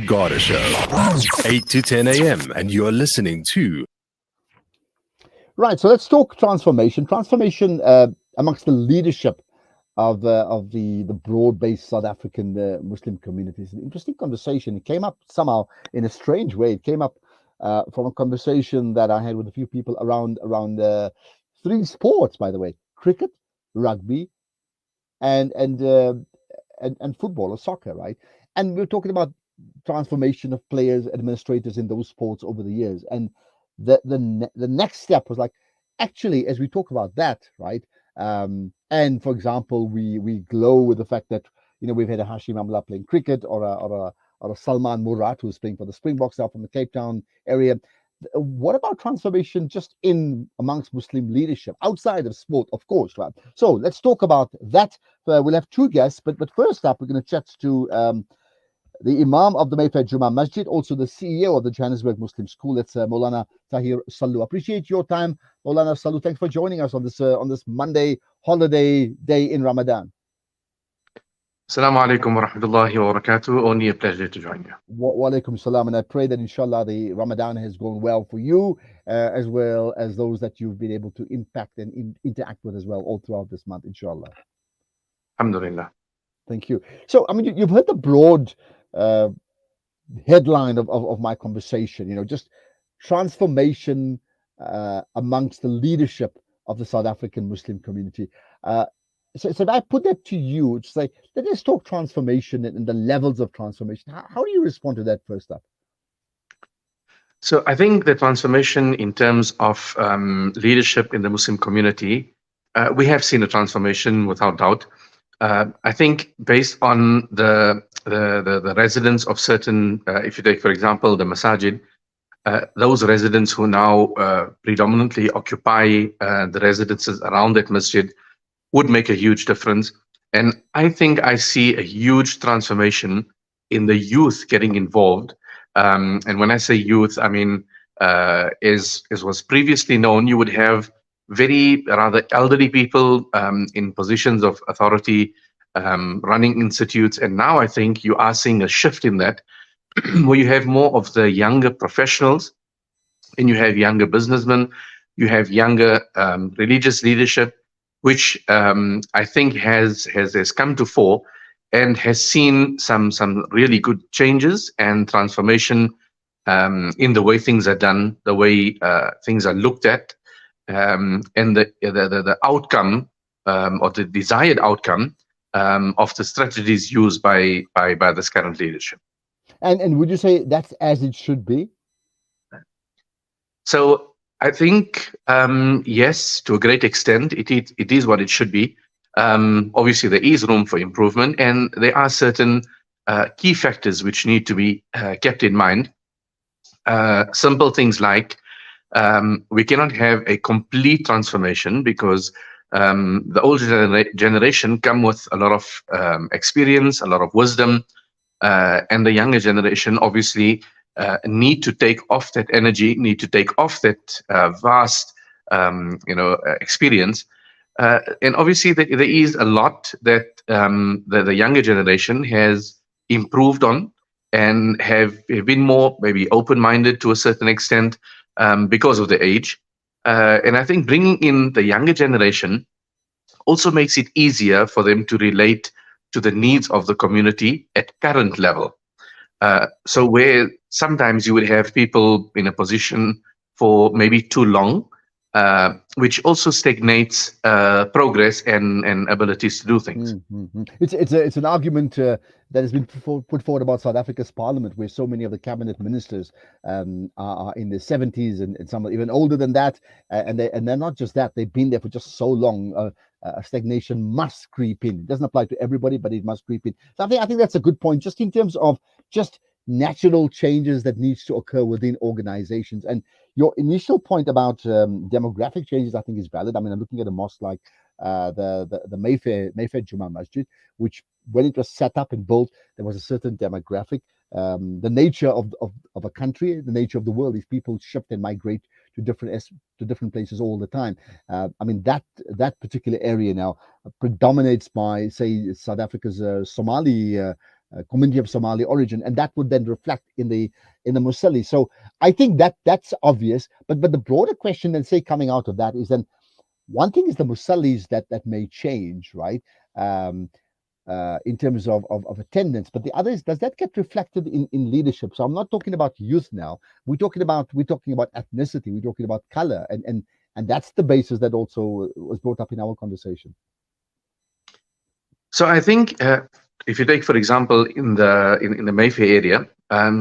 Got a show. 8 to 10 a.m. and you're listening to Right. So let's talk transformation. Transformation amongst the leadership of the broad-based South African Muslim community. It's an interesting conversation. It came up somehow in a strange way. It came up from a conversation that I had with a few people around three sports, by the way: cricket, rugby, and and uh, and football or soccer, right? And we're talking about transformation of players, administrators in those sports over the years. And the next step was like, actually, as we talk about that, right? And for example, we glow with the fact that we've had a Hashim Amla playing cricket, or a Salman Murat who's playing for the Springboks now from the Cape Town area. What about transformation just in amongst Muslim leadership outside of sport, of course, right? So let's talk about that. We'll have two guests, but first up, we're going to chat to the Imam of the Mayfair Juma Masjid, also the CEO of the Johannesburg Muslim School. It's Maulana Tahir Sallu. Appreciate your time, Maulana Sallu. Thanks for joining us on this Monday holiday day in Ramadan. Assalamu alaikum wa rahmatullahi wa barakatuh. Only a pleasure to join you. Wa alaikum salam. And I pray that inshallah the Ramadan has gone well for you, as well as those that you've been able to impact and interact with as well all throughout this month, inshallah. Alhamdulillah. Thank you. So, I mean, you've heard the broad headline of my conversation, just transformation amongst the leadership of the South African Muslim community. So if I put that to you, it's like, let's talk transformation and the levels of transformation. How do you respond to that first up? So I think the transformation in terms of leadership in the Muslim community, we have seen a transformation without doubt. I think based on the residents of certain, if you take, for example, the masajid, those residents who now predominantly occupy the residences around that masjid would make a huge difference. And I think I see a huge transformation in the youth getting involved. And when I say youth, I mean, as was previously known, you would have very rather elderly people in positions of authority, running institutes. And now I think you are seeing a shift in that, where you have more of the younger professionals, and you have younger businessmen, you have younger religious leadership, which I think has come to fore and has seen some really good changes and transformation in the way things are done, the way things are looked at, and the outcome or the desired outcome of the strategies used by this current leadership. And would you say that's as it should be? So I think, yes, to a great extent, it is what it should be. Obviously, there is room for improvement, and there are certain key factors which need to be kept in mind. Simple things like we cannot have a complete transformation because the older generation come with a lot of experience, a lot of wisdom, and the younger generation obviously need to take off that energy, need to take off that vast, experience. And obviously, there is a lot that the younger generation has improved on and have been more maybe open-minded to a certain extent because of the age. And I think bringing in the younger generation also makes it easier for them to relate to the needs of the community at current level. So where sometimes you would have people in a position for maybe too long, which also stagnates progress and abilities to do things. Mm-hmm. It's an argument that has been put forward about South Africa's parliament, where so many of the cabinet ministers are in their 70s and some are even older than that, and they're not just that, they've been there for just so long. A stagnation must creep in. It doesn't apply to everybody, but it must creep in. So I think that's a good point, just in terms of just natural changes that needs to occur within organizations. And your initial point about demographic changes, I think, is valid. I mean, I'm looking at a mosque like the Mayfair Juma Masjid, which when it was set up and built, there was a certain demographic. The nature of a country, the nature of the world is people shift and migrate to different places all the time. I mean, that particular area now predominates by, say, South Africa's Somali community of Somali origin, and that would then reflect in the Musalli. So I think that's obvious, but the broader question then say coming out of that is then one thing is the Musallis that may change, right? In terms of attendance, but the other is, does that get reflected in leadership? So I'm not talking about youth now. We're talking about ethnicity. We're talking about color, and that's the basis that also was brought up in our conversation. So I think if you take, for example, in the Mayfair area,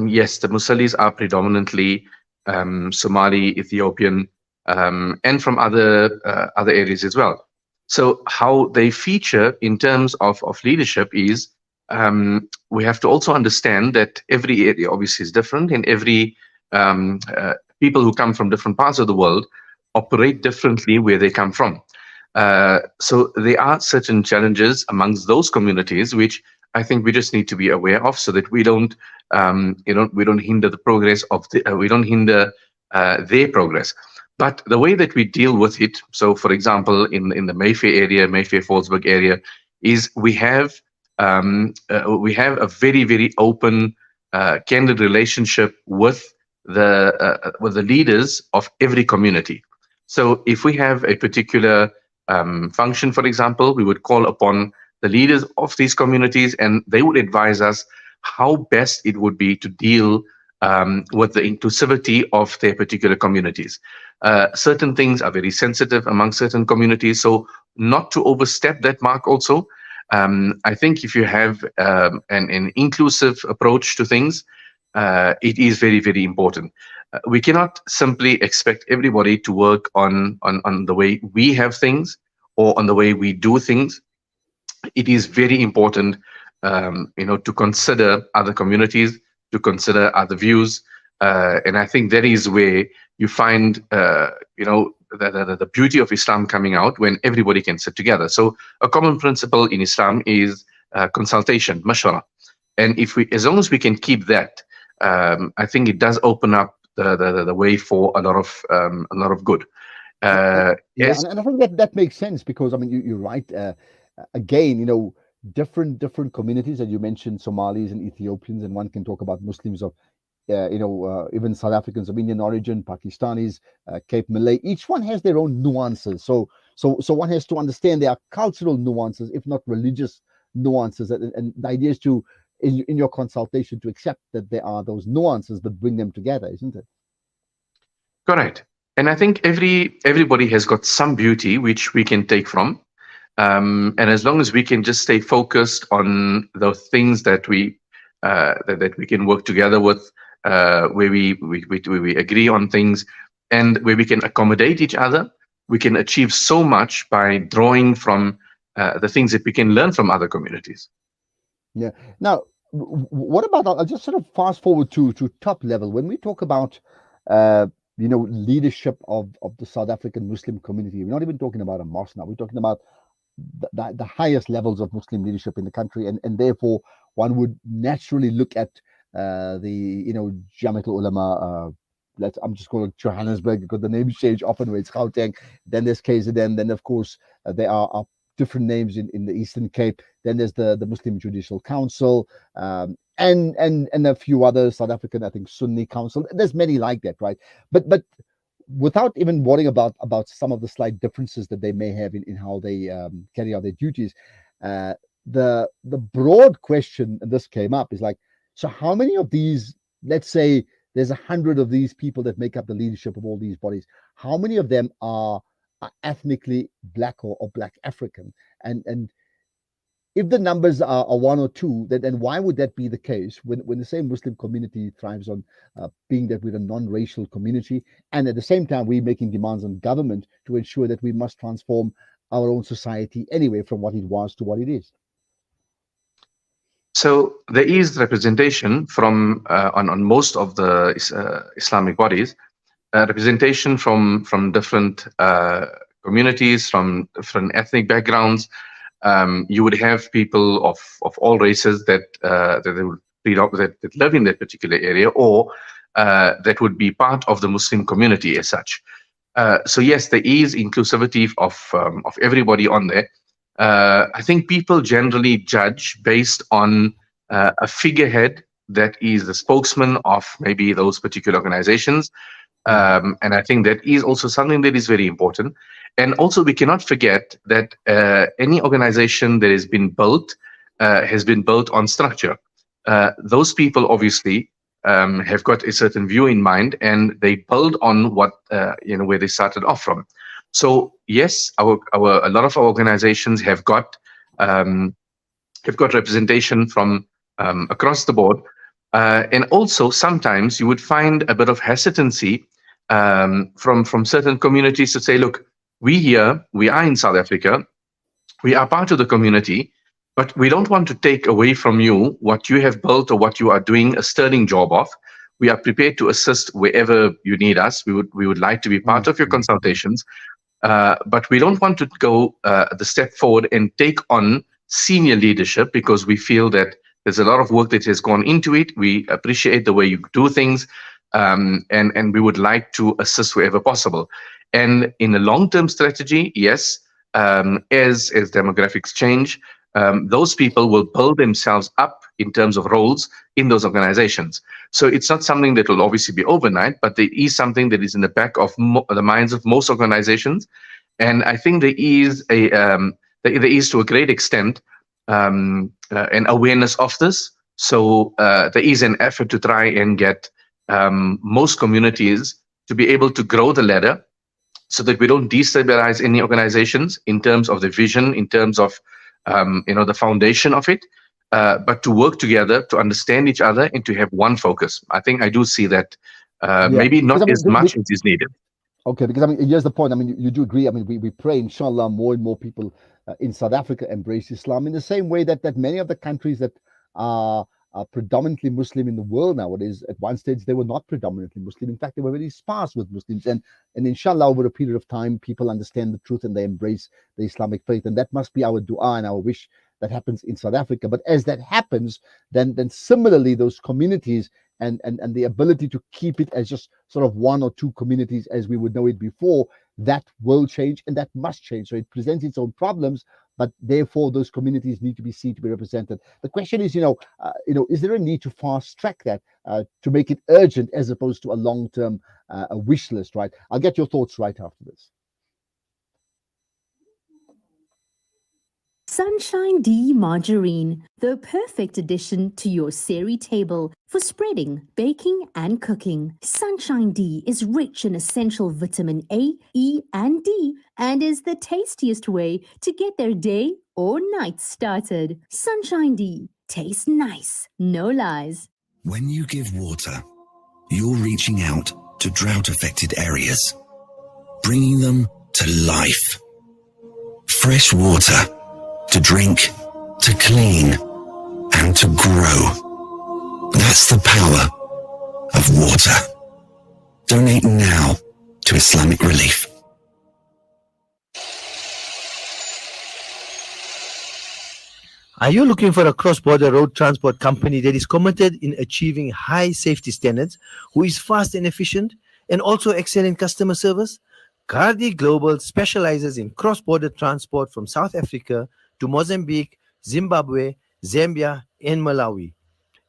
yes, the Musallis are predominantly Somali, Ethiopian, and from other areas as well. So how they feature in terms of leadership is we have to also understand that every area obviously is different, and every people who come from different parts of the world operate differently where they come from. So there are certain challenges amongst those communities which I think we just need to be aware of, so that we don't hinder the progress of we don't hinder their progress. But the way that we deal with it, so for example, in the Mayfair area, Mayfair-Fallsburg area, is we have a very, very open, candid relationship with the leaders of every community. So if we have a particular function, for example, we would call upon the leaders of these communities, and they would advise us how best it would be to deal with the inclusivity of their particular communities. Certain things are very sensitive among certain communities, so not to overstep that mark also. I think if you have an inclusive approach to things, it is very, very important. We cannot simply expect everybody to work on the way we have things or on the way we do things. It is very important, to consider other communities, to consider other views, and I think that is where you find, the beauty of Islam coming out, when everybody can sit together. So a common principle in Islam is consultation, mashwara, and as long as we can keep that, I think it does open up the way for a lot of good. Yes, and I think that makes sense, because I mean you're right. Again, different communities that you mentioned, Somalis and Ethiopians, and one can talk about Muslims of even South Africans of Indian origin, Pakistanis, Cape Malay. Each one has their own nuances. So one has to understand there are cultural nuances, if not religious nuances, and the idea is to, in your consultation, to accept that there are those nuances, but bring them together, isn't it? Correct. And I think everybody has got some beauty which we can take from. And as long as we can just stay focused on the things that we can work together with, where we agree on things, and where we can accommodate each other, we can achieve so much by drawing from the things that we can learn from other communities. Yeah. Now, what about, I'll just sort of fast forward to top level. When we talk about leadership of the South African Muslim community, we're not even talking about a mosque now. We're talking about the highest levels of Muslim leadership in the country, and therefore one would naturally look at the Jamiat al-Ulama. I'm just calling it Johannesburg because the names change often, where it's Gauteng. Then there's KZN. Then of course there are different names in the Eastern Cape. Then there's the Muslim Judicial Council, and a few others, South African, I think, Sunni Council. There's many like that, right? But without even worrying about some of the slight differences that they may have in how they carry out their duties, the broad question, and this came up, is like, so how many of these, let's say there's 100 of these people that make up the leadership of all these bodies, how many of them are ethnically black or black African? And if the numbers are one or two, then why would that be the case when the same Muslim community thrives on being that we're a non-racial community, and at the same time we're making demands on government to ensure that we must transform our own society anyway from what it was to what it is? So there is representation from on most of the Islamic bodies, representation from different communities, from different ethnic backgrounds. You would have people of all races that live in that particular area, or that would be part of the Muslim community as such. So yes, there is inclusivity of everybody on there. I think people generally judge based on a figurehead that is the spokesman of maybe those particular organizations. And I think that is also something that is very important. And also, we cannot forget that any organization that has been built on structure. Those people obviously have got a certain view in mind, and they build on what where they started off from. So yes, a lot of our organizations have got representation from across the board, and also sometimes you would find a bit of hesitancy from certain communities to say, look, we are in South Africa, we are part of the community, but we don't want to take away from you what you have built or what you are doing a sterling job of. We are prepared to assist wherever you need us. We would like to be part of your consultations, but we don't want to go the step forward and take on senior leadership, because we feel that there's a lot of work that has gone into it. We appreciate the way you do things, and we would like to assist wherever possible. And in a long-term strategy, yes, as demographics change, those people will build themselves up in terms of roles in those organizations. So it's not something that will obviously be overnight, but there is something that is in the back of the minds of most organizations. And I think there is to a great extent an awareness of this. So there is an effort to try and get most communities to be able to grow the ladder, so that we don't destabilize any organizations in terms of the vision, in terms of the foundation of it, but to work together, to understand each other, and to have one focus. I think I do see that maybe not as much as is needed. Okay, because here's the point. You do agree. We pray, inshallah, more and more people in South Africa embrace Islam in the same way that many of the countries that are predominantly Muslim in the world nowadays, at one stage they were not predominantly Muslim. In fact, they were very sparse with Muslims, and inshallah, over a period of time, people understand the truth and they embrace the Islamic faith, and that must be our dua and our wish that happens in South Africa. But as that happens, then similarly those communities and the ability to keep it as just sort of one or two communities as we would know it before, that will change and that must change. So it presents its own problems, but therefore those communities need to be seen to be represented. The question is, is there a need to fast track that to make it urgent as opposed to a long-term a wish list, right? I'll get your thoughts right after this. Sunshine D margarine, the perfect addition to your seri table for spreading, baking and cooking. Sunshine D is rich in essential vitamin A, E and D and is the tastiest way to get their day or night started. Sunshine D tastes nice, no lies. When you give water, you're reaching out to drought-affected areas, bringing them to life. Fresh water to drink, to clean, and to grow. That's the power of water. Donate now to Islamic Relief. Are you looking for a cross-border road transport company that is committed in achieving high safety standards, who is fast and efficient, and also excellent customer service? Gardi Global specializes in cross-border transport from South Africa to Mozambique, Zimbabwe, Zambia, and Malawi.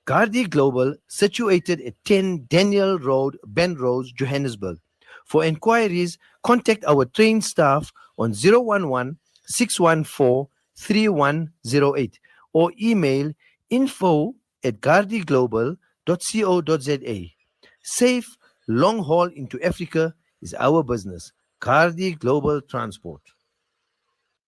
Gardi Global, situated at 10 Daniel Road, Benrose, Johannesburg. For inquiries, contact our trained staff on 011-614-3108 or email info@gardiglobal.co.za. Safe, long haul into Africa is our business. Gardi Global Transport.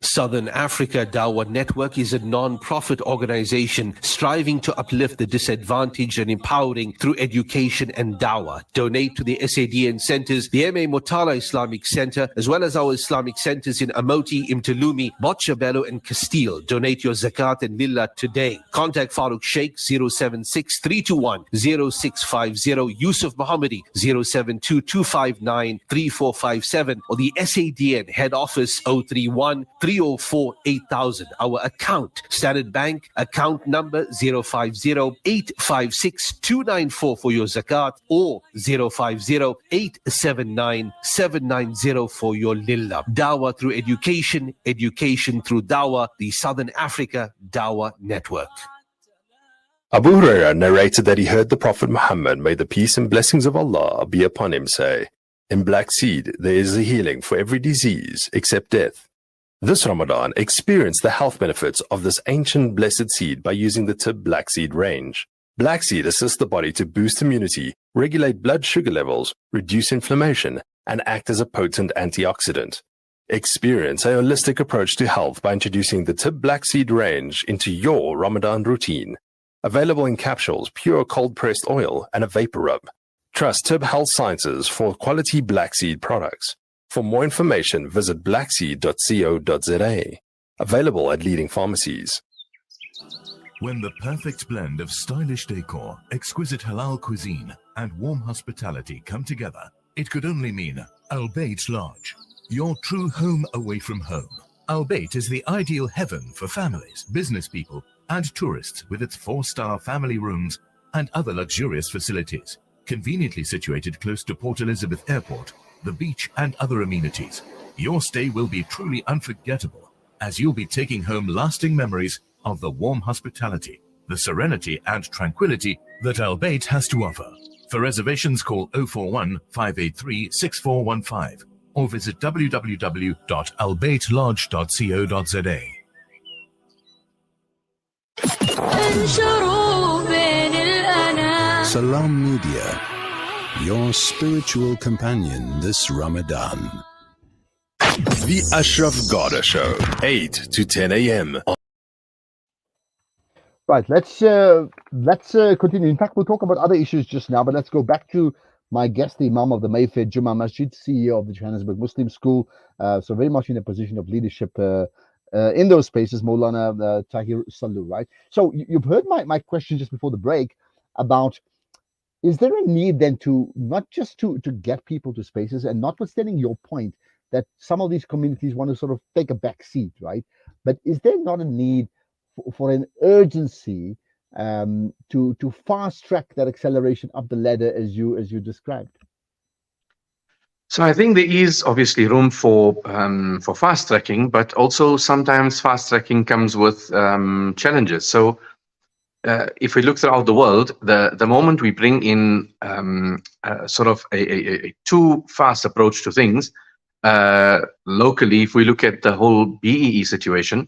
Southern Africa Dawah Network is a non-profit organization striving to uplift the disadvantaged and empowering through education and dawah. Donate to the SADN centers, the M.A. Motala Islamic Center, as well as our Islamic centers in Amoti, Imtalumi, Botshabelo, and Castile. Donate your zakat and lillah today. Contact Farooq Sheikh 076-321-0650, Yusuf Mohammadi 072-259-3457, or the SADN head office 031-304-8000. Our account, Standard Bank, account number 050-856-294 for your zakat, or 050-879-790 for your lillah. Dawah through education, education through dawah, the Southern Africa Dawah Network. Abu Hurairah narrated that he heard the Prophet Muhammad, may the peace and blessings of Allah be upon him, say, in black seed there is a healing for every disease except death. This Ramadan, experience the health benefits of this ancient blessed seed by using the Tib Black Seed range. Black seed assists the body to boost immunity, regulate blood sugar levels, reduce inflammation, and act as a potent antioxidant. Experience a holistic approach to health by introducing the Tib Black Seed range into your Ramadan routine. Available in capsules, pure cold-pressed oil, and a vapor rub. Trust Tib Health Sciences for quality black seed products. For more information, visit blackseed.co.za. Available at leading pharmacies. When the perfect blend of stylish decor, exquisite halal cuisine, and warm hospitality come together, it could only mean Al Bayt Lodge, your true home away from home. Al Bayt is the ideal heaven for families, business people, and tourists with its 4-star family rooms and other luxurious facilities, conveniently situated close to Port Elizabeth Airport, the beach, and other amenities. Your stay will be truly unforgettable, as you'll be taking home lasting memories of the warm hospitality, the serenity and tranquility that Al Bayt has to offer. For reservations, call 041 583 6415 or visit www.albaytlodge.co.za. Salam Media, your spiritual companion this Ramadan. The Ashraf Garda Show, 8 to 10 a.m. Right, let's continue. In fact, we'll talk about other issues just now, but let's go back to my guest, the Imam of the Mayfair Jummah Masjid, CEO of the Johannesburg Muslim School, so very much in a position of leadership in those spaces, Maulana Tahir Sallu, right? So you've heard my question just before the break about, is there a need then to not just to get people to spaces, and notwithstanding your point that some of these communities want to sort of take a back seat, right? But is there not a need for an urgency to fast track that acceleration up the ladder as you described? So I think there is obviously room for fast tracking, but also sometimes fast tracking comes with challenges. So if we look throughout the world, the moment we bring in sort of a too fast approach to things, locally, if we look at the whole BEE situation,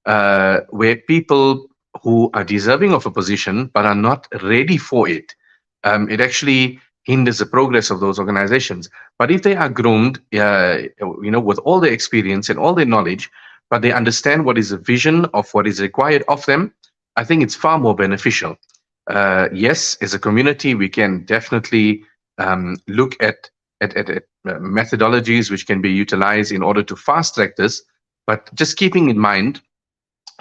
where people who are deserving of a position but are not ready for it, it actually hinders the progress of those organizations. But if they are groomed, with all their experience and all their knowledge, but they understand what is the vision of what is required of them, I think it's far more beneficial. Yes, as a community, we can definitely look at methodologies which can be utilized in order to fast track this, but just keeping in mind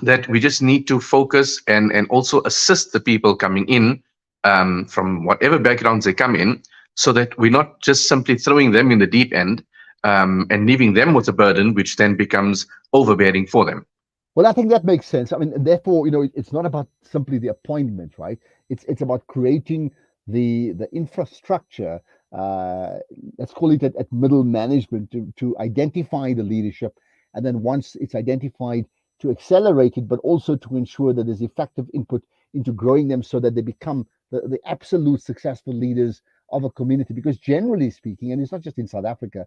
that we just need to focus and also assist the people coming in from whatever backgrounds they come in, so that we're not just simply throwing them in the deep end and leaving them with a burden which then becomes overbearing for them. Well, I think that makes sense. I mean, therefore, it's not about simply the appointment, right? It's about creating the infrastructure, let's call it at middle management, to identify the leadership, and then once it's identified, to accelerate it, but also to ensure that there's effective input into growing them so that they become the absolute successful leaders of a community. Because generally speaking, and it's not just in South Africa,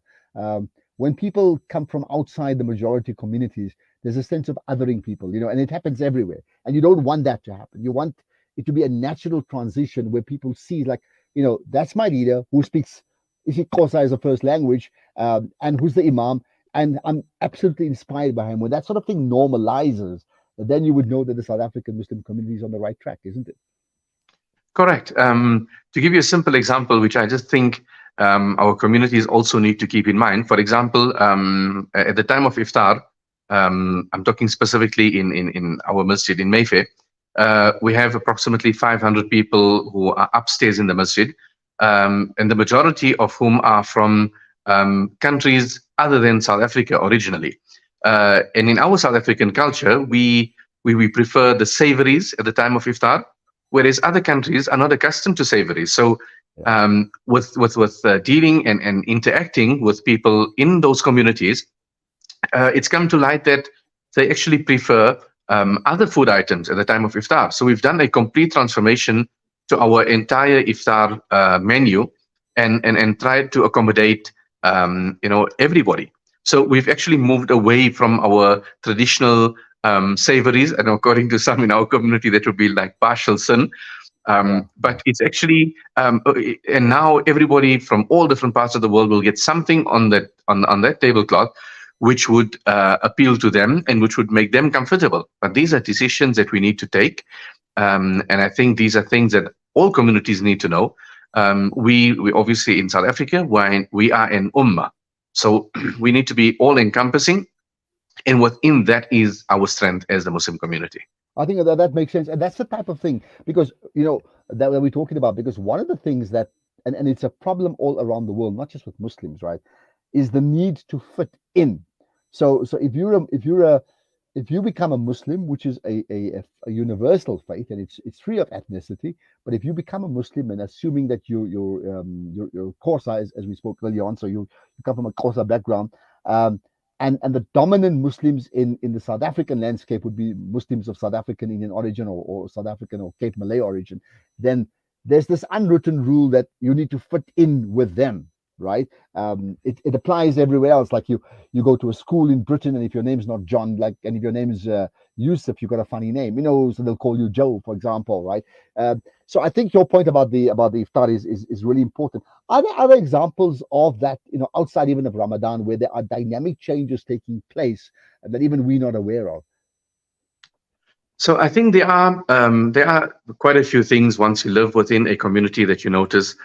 when people come from outside the majority communities, there's a sense of othering people, and it happens everywhere. And you don't want that to happen. You want it to be a natural transition where people see, like, that's my leader who speaks isiXhosa as a first language, and who's the Imam, and I'm absolutely inspired by him. When that sort of thing normalizes, then you would know that the South African Muslim community is on the right track, isn't it? Correct. To give you a simple example, which I just think our communities also need to keep in mind. For example, at the time of iftar, I'm talking specifically in our masjid in Mayfair, we have approximately 500 people who are upstairs in the masjid, and the majority of whom are from countries other than South Africa originally. And in our South African culture, we prefer the savories at the time of iftar, whereas other countries are not accustomed to savories. So with dealing and interacting with people in those communities, it's come to light that they actually prefer other food items at the time of iftar. So we've done a complete transformation to our entire iftar menu, and tried to accommodate everybody. So we've actually moved away from our traditional savories, and according to some in our community, that would be like partial sin. But it's actually, and now everybody from all different parts of the world will get something on that tablecloth, which would appeal to them and which would make them comfortable. But these are decisions that we need to take, and I think these are things that all communities need to know. We obviously in South Africa, we are an ummah, so we need to be all encompassing, and within that is our strength as the Muslim community. I think that makes sense, and that's the type of thing, because that we're talking about, because one of the things that, and it's a problem all around the world, not just with Muslims, right, is the need to fit in. So if you become a Muslim, which is a universal faith, and it's free of ethnicity, but if you become a Muslim, and assuming that your Xhosa, as we spoke earlier on, so you come from a Xhosa background, and the dominant Muslims in the South African landscape would be Muslims of South African Indian origin, or South African or Cape Malay origin, then there's this unwritten rule that you need to fit in with them, right? It applies everywhere else. Like you go to a school in Britain, and if your name's not John, and if your name is Yusuf, you've got a funny name, so they'll call you Joe, for example, right? So I think your point about the iftar is really important. Are there other examples of that, outside even of Ramadan, where there are dynamic changes taking place that even we're not aware of? So I think there are quite a few things once you live within a community that you notice,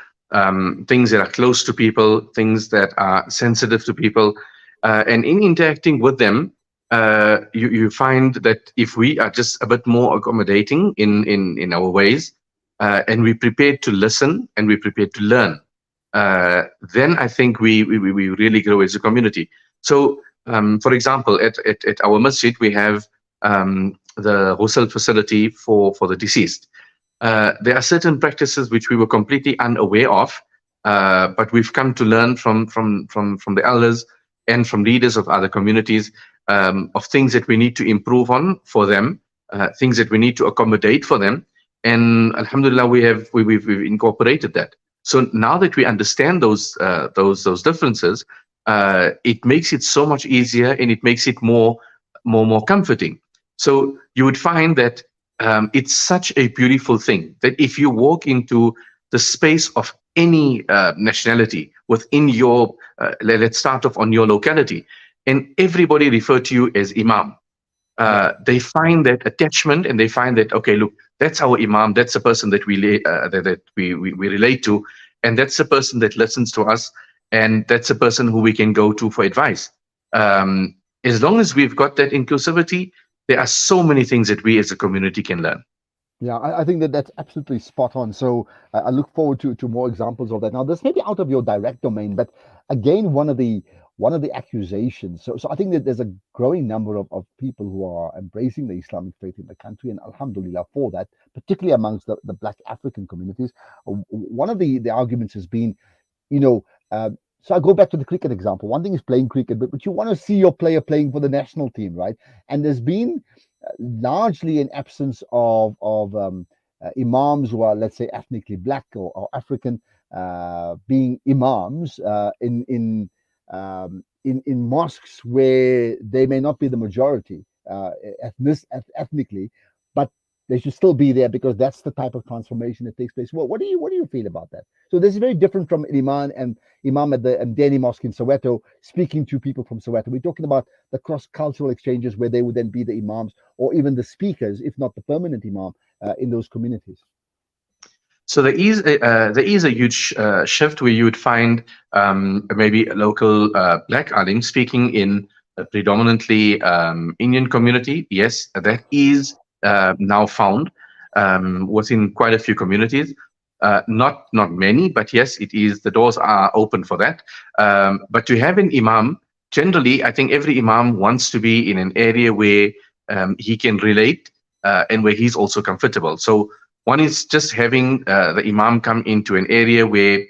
things that are close to people, things that are sensitive to people, and in interacting with them, you find that if we are just a bit more accommodating in our ways, and we're prepared to listen and we're prepared to learn, then I think we really grow as a community. So, for example, at our masjid, we have the ghusl facility for the deceased. There are certain practices which we were completely unaware of, but we've come to learn from the elders and from leaders of other communities, of things that we need to improve on for them, things that we need to accommodate for them, and alhamdulillah, we've incorporated that. So now that we understand those differences, it makes it so much easier, and it makes it more comforting. So you would find that it's such a beautiful thing that if you walk into the space of any nationality within your, let's start off on your locality, and everybody refer to you as Imam. They find that attachment, and they find that, okay, look, that's our Imam, that's the person that we relate to, and that's the person that listens to us, and that's the person who we can go to for advice. As long as we've got that inclusivity, there are so many things that we as a community can learn. Yeah, I think that's absolutely spot on. So I look forward to more examples of that. Now, this may be out of your direct domain, but again, one of the accusations. So I think that there's a growing number of people who are embracing the Islamic faith in the country, and alhamdulillah for that, particularly amongst the Black African communities. One of the arguments has been, so I go back to the cricket example. One thing is playing cricket, but you want to see your player playing for the national team, right? And there's been largely an absence of imams who are, let's say, ethnically Black or African, being imams in mosques where they may not be the majority ethnically, but they should still be there, because that's the type of transformation that takes place. Well, what do you feel about that? So this is very different from Imam at the Mdeni Mosque in Soweto speaking to people from Soweto. We're talking about the cross-cultural exchanges where they would then be the imams or even the speakers, if not the permanent imam, in those communities. So there is a huge shift where you would find maybe a local Black alim speaking in a predominantly Indian community. Yes, that is now found within quite a few communities. Not many, but yes, it is. The doors are open for that. But to have an imam, generally, I think every imam wants to be in an area where he can relate and where he's also comfortable. So one is just having the imam come into an area where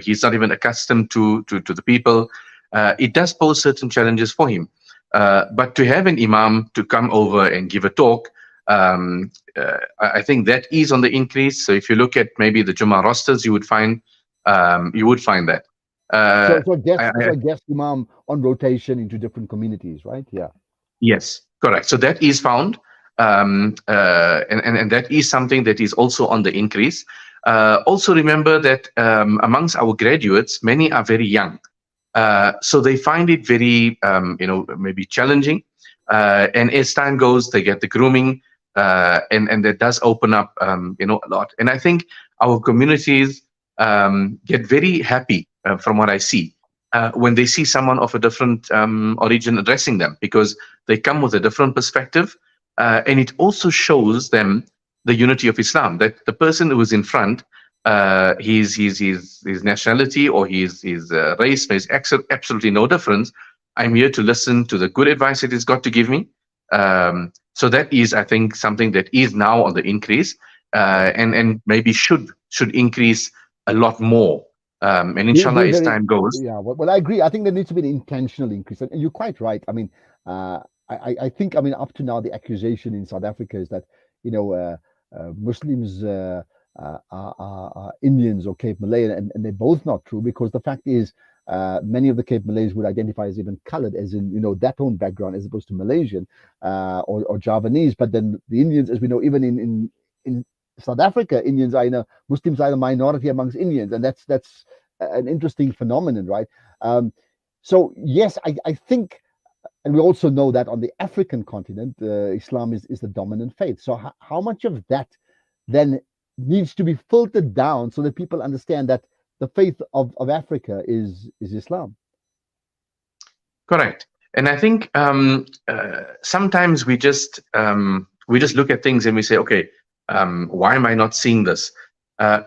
he's not even accustomed to the people. It does pose certain challenges for him. But to have an imam to come over and give a talk, I think that is on the increase. So if you look at maybe the Jummah rosters, you would find that. So guest imam on rotation into different communities, right? Yeah. Yes, correct. So that is found, and that is something that is also on the increase. Also remember that amongst our graduates, many are very young, so they find it very, maybe challenging. And as time goes, they get the grooming, and that does open up, a lot. And I think our communities get very happy, from what I see, when they see someone of a different origin addressing them, because they come with a different perspective, and it also shows them the unity of Islam. That the person who is in front, his nationality or his race makes absolutely no difference. I'm here to listen to the good advice that he's got to give me. So that is, I think, something that is now on the increase, and maybe should increase a lot more. And inshallah, as time goes. Yeah, well, I agree. I think there needs to be an intentional increase. And you're quite right. I mean, I think, up to now, the accusation in South Africa is that, Muslims are Indians or Cape Malay, and they're both not true, because the fact is, many of the Cape Malays would identify as even colored, as in, that own background, as opposed to Malaysian or Javanese. But then the Indians, as we know, even in South Africa, Muslims are the minority amongst Indians, and that's an interesting phenomenon, right? So yes, I think, and we also know that on the African continent, Islam is the dominant faith. So how much of that then needs to be filtered down so that people understand that the faith of Africa is Islam? Correct. And I think sometimes we just look at things and we say, okay, why am I not seeing this?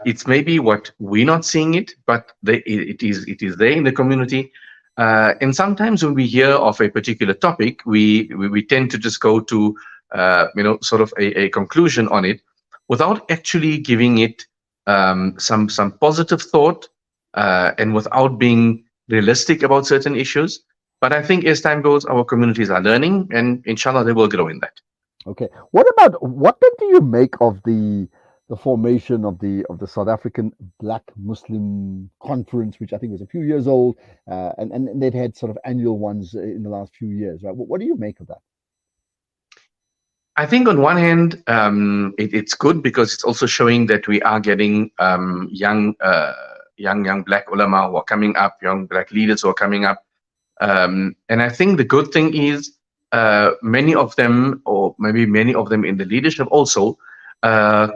It's maybe what we're not seeing it, but it is there in the community. And sometimes when we hear of a particular topic, we tend to just go to sort of a conclusion on it, without actually giving it some positive thought, and without being realistic about certain issues. But I think as time goes, our communities are learning, and inshallah they will grow in that. Okay. What then do you make of the formation of the South African Black Muslim Conference, which I think was a few years old, and they'd had sort of annual ones in the last few years, right? What do you make of that? I think on one hand, it's good, because it's also showing that we are getting young Black ulama who are coming up, young Black leaders who are coming up. And I think the good thing is, many of them, or maybe many of them in the leadership also,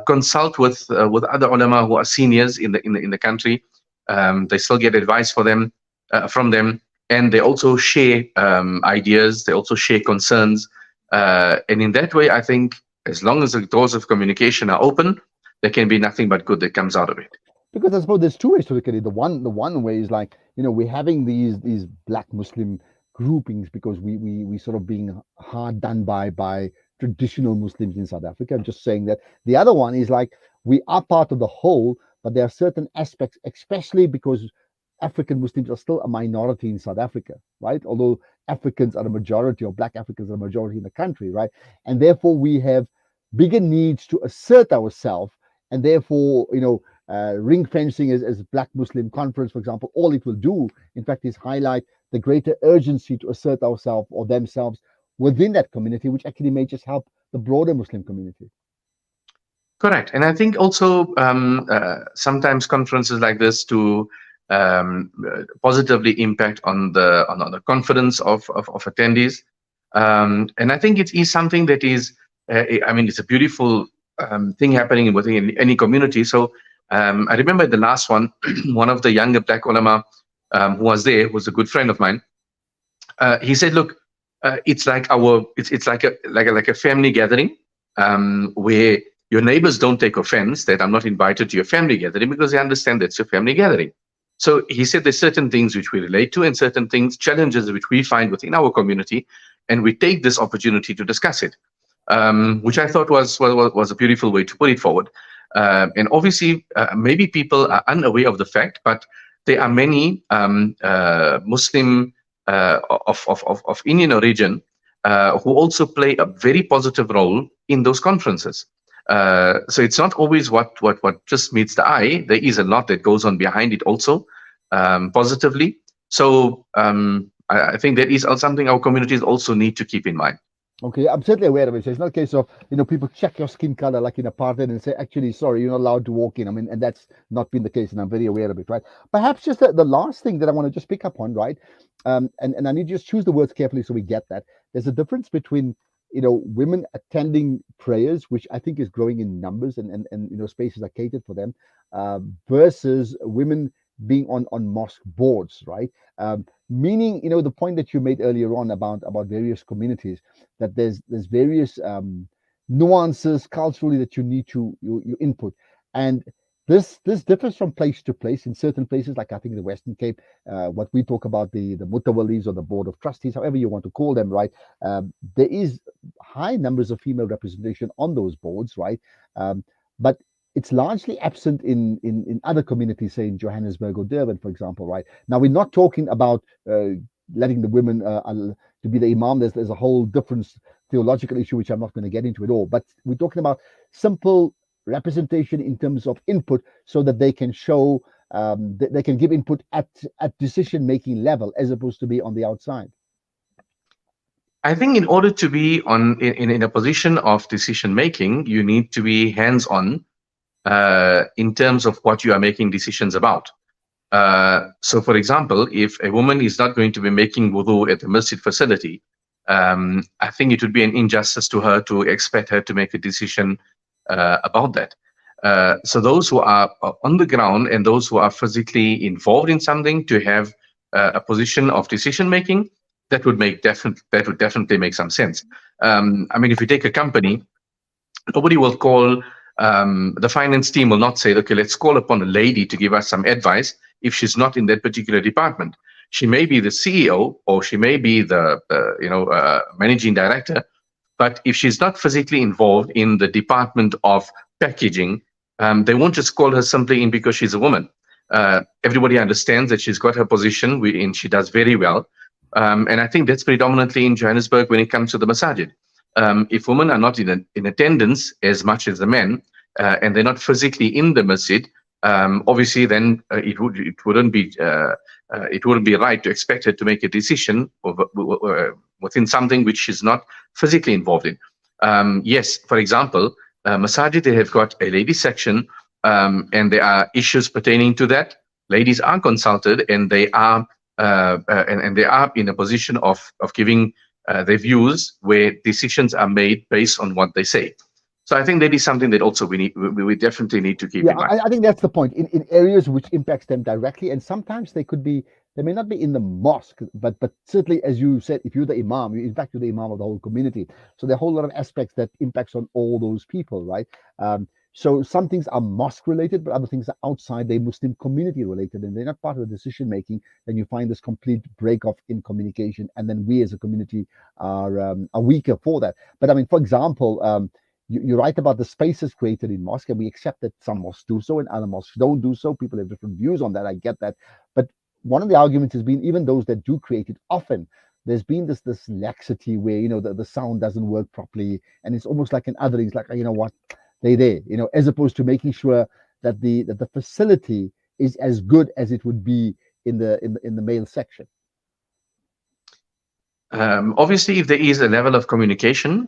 consult with other ulama who are seniors in the country. They still get advice from them, and they also share ideas. They also share concerns, and in that way, I think as long as the doors of communication are open, there can be nothing but good that comes out of it. Because I suppose there's two ways to look at it. The one way is like, we're having these Black Muslim groupings because we sort of being hard done by traditional Muslims in South Africa. I'm just saying that. The other one is like, we are part of the whole, but there are certain aspects, especially because African Muslims are still a minority in South Africa, right? Although Africans are the majority, or Black Africans are the majority in the country, right? And therefore we have bigger needs to assert ourselves, and therefore, ring fencing as Black Muslim Conference, for example, all it will do, in fact, is highlight the greater urgency to assert ourselves or themselves within that community, which actually may just help the broader Muslim community. Correct. And I think also sometimes conferences like this to positively impact on the confidence of attendees. And I think it is something that is, it's a beautiful thing happening within any community. So I remember the last one, one of the younger Black ulama who was there, was a good friend of mine. He said, "Look, it's like a family gathering where your neighbors don't take offense that I'm not invited to your family gathering, because they understand that's your family gathering." So he said there's certain things which we relate to, and certain things, challenges which we find within our community, and we take this opportunity to discuss it, which I thought was a beautiful way to put it forward. And obviously, maybe people are unaware of the fact, but there are many Muslim of Indian origin who also play a very positive role in those conferences. So it's not always what just meets the eye. There is a lot that goes on behind it also, positively. So I think that is something our communities also need to keep in mind. Okay, I'm certainly aware of it. So it's not a case of, people check your skin color like in apartheid and say, actually, sorry, you're not allowed to walk in. I mean, and that's not been the case, and I'm very aware of it, right? Perhaps just the last thing that I want to just pick up on, right? And I need to just choose the words carefully so we get that. There's a difference between, women attending prayers, which I think is growing in numbers and spaces are catered for them, versus women being on mosque boards, right? Meaning, the point that you made earlier on about various communities, that there's various nuances culturally that you need to you input, and this differs from place to place. In certain places, like I think the Western Cape, what we talk about, the mutawallis or the board of trustees, however you want to call them, right? There is high numbers of female representation on those boards, right? But it's largely absent in other communities, say in Johannesburg or Durban, for example, right? Now, we're not talking about letting the women to be the imam. There's a whole different theological issue, which I'm not going to get into at all. But we're talking about simple representation in terms of input, so that they can show, they can give input at decision-making level, as opposed to be on the outside. I think in order to be in a position of decision making, you need to be hands-on in terms of what you are making decisions about. So, for example, if a woman is not going to be making wudu at the masjid facility, I think it would be an injustice to her to expect her to make a decision about that. So those who are on the ground and those who are physically involved in something to have a position of decision making, that would definitely make some sense. I mean, if you take a company, nobody will call. The finance team will not say, okay, let's call upon a lady to give us some advice if she's not in that particular department. She may be the CEO or she may be the managing director, but if she's not physically involved in the department of packaging, they won't just call her simply in because she's a woman. Everybody understands that she's got her position and she does very well. And I think that's predominantly in Johannesburg when it comes to the masajid. If women are not in attendance as much as the men, and they're not physically in the masjid, obviously then it wouldn't be right to expect her to make a decision within something which she's not physically involved in. Yes, for example, masajid, they have got a ladies section, and there are issues pertaining to that. Ladies are consulted, and they are in a position of giving their views, where decisions are made based on what they say. So I think that is something that also we definitely need to keep in mind. I think that's the point. In areas which impacts them directly, and sometimes they may not be in the mosque, but certainly, as you said, if you're the imam, in fact, you're the imam of the whole community. So there are a whole lot of aspects that impacts on all those people, right? So some things are mosque related, but other things are outside the Muslim community related, and they're not part of the decision making. Then you find this complete break off in communication, and then we as a community are weaker for that. But I mean, for example, you're right about the spaces created in mosque, and we accept that some mosques do so and other mosques don't do so. People have different views on that. I get that, but one of the arguments has been, even those that do create it, often there's been this laxity where the sound doesn't work properly, and it's almost like an othering. It's like, what, they're there, as opposed to making sure that the facility is as good as it would be in the male section. Obviously, if there is a level of communication,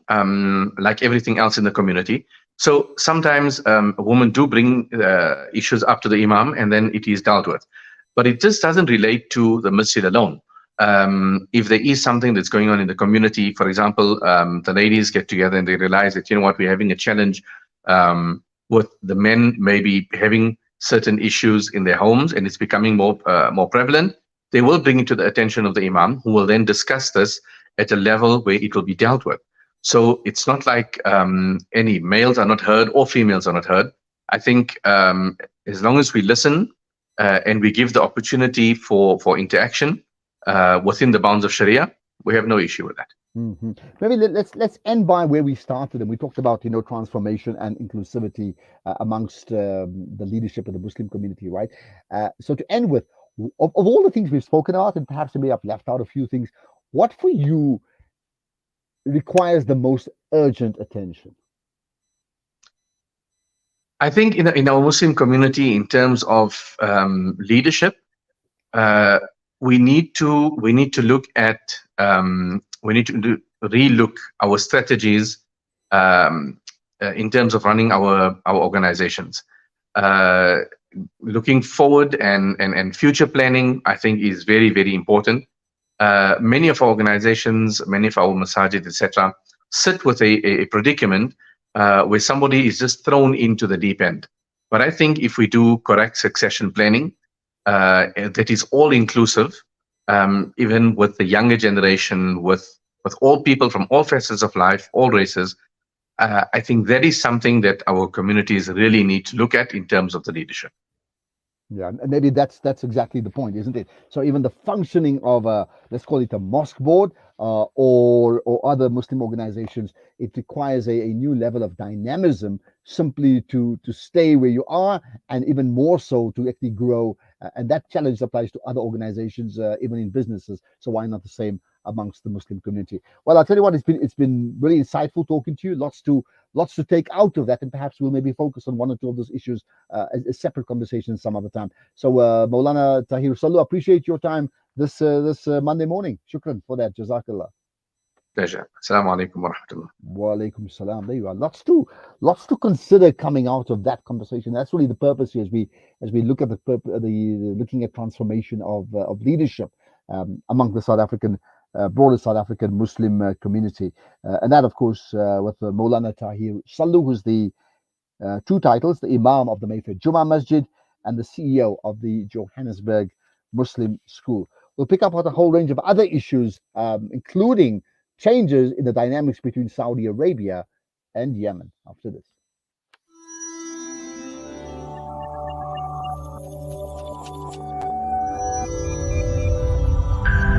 like everything else in the community, so sometimes women do bring issues up to the imam, and then it is dealt with. But it just doesn't relate to the masjid alone. If there is something that's going on in the community, for example, the ladies get together and they realize that, we're having a challenge with the men maybe having certain issues in their homes, and it's becoming more prevalent. They will bring it to the attention of the imam, who will then discuss this at a level where it will be dealt with. So it's not like any males are not heard or females are not heard. I think as long as we listen and we give the opportunity for interaction within the bounds of Sharia, we have no issue with that. Mm-hmm. Maybe let's end by where we started, and we talked about transformation and inclusivity amongst the leadership of the Muslim community, right? So to end with, of all the things we've spoken about, and perhaps maybe I've left out a few things, what for you requires the most urgent attention? I think in our Muslim community, in terms of leadership, uh, we need to look at we need to relook our strategies in terms of running our organizations. Uh, Looking forward and future planning, I think, is very, very important. Many of our organizations, many of our masajid, etc., sit with a predicament where somebody is just thrown into the deep end. But I think if we do correct succession planning, that is all inclusive, even with the younger generation, with all people from all facets of life, all races, I think that is something that our communities really need to look at in terms of the leadership. Yeah, and maybe that's exactly the point, isn't it? So even the functioning of a, let's call it a mosque board, or other Muslim organizations, it requires a new level of dynamism simply to stay where you are, and even more so to actually grow. And that challenge applies to other organizations, even in businesses. So why not the same amongst the Muslim community? Well, I'll tell you what, it's been really insightful talking to you. Lots to take out of that, and perhaps we'll maybe focus on one or two of those issues as a separate conversation some other time. So Maulana Tahir Sallu, appreciate your time this Monday morning. Shukran for that. Jazakallah. Pleasure. Assalamu alaikum wa rahmatullah. Wa alaikum salam. There you are. Lots to consider coming out of that conversation. That's really the purpose here, as we look at looking at transformation of leadership among the broader South African Muslim community, and that, of course, with Maulana Tahir Sallu, who's the two titles: the Imam of the Mayfair Jummah Masjid and the CEO of the Johannesburg Muslim School. We'll pick up on a whole range of other issues, including changes in the dynamics between Saudi Arabia and Yemen after this.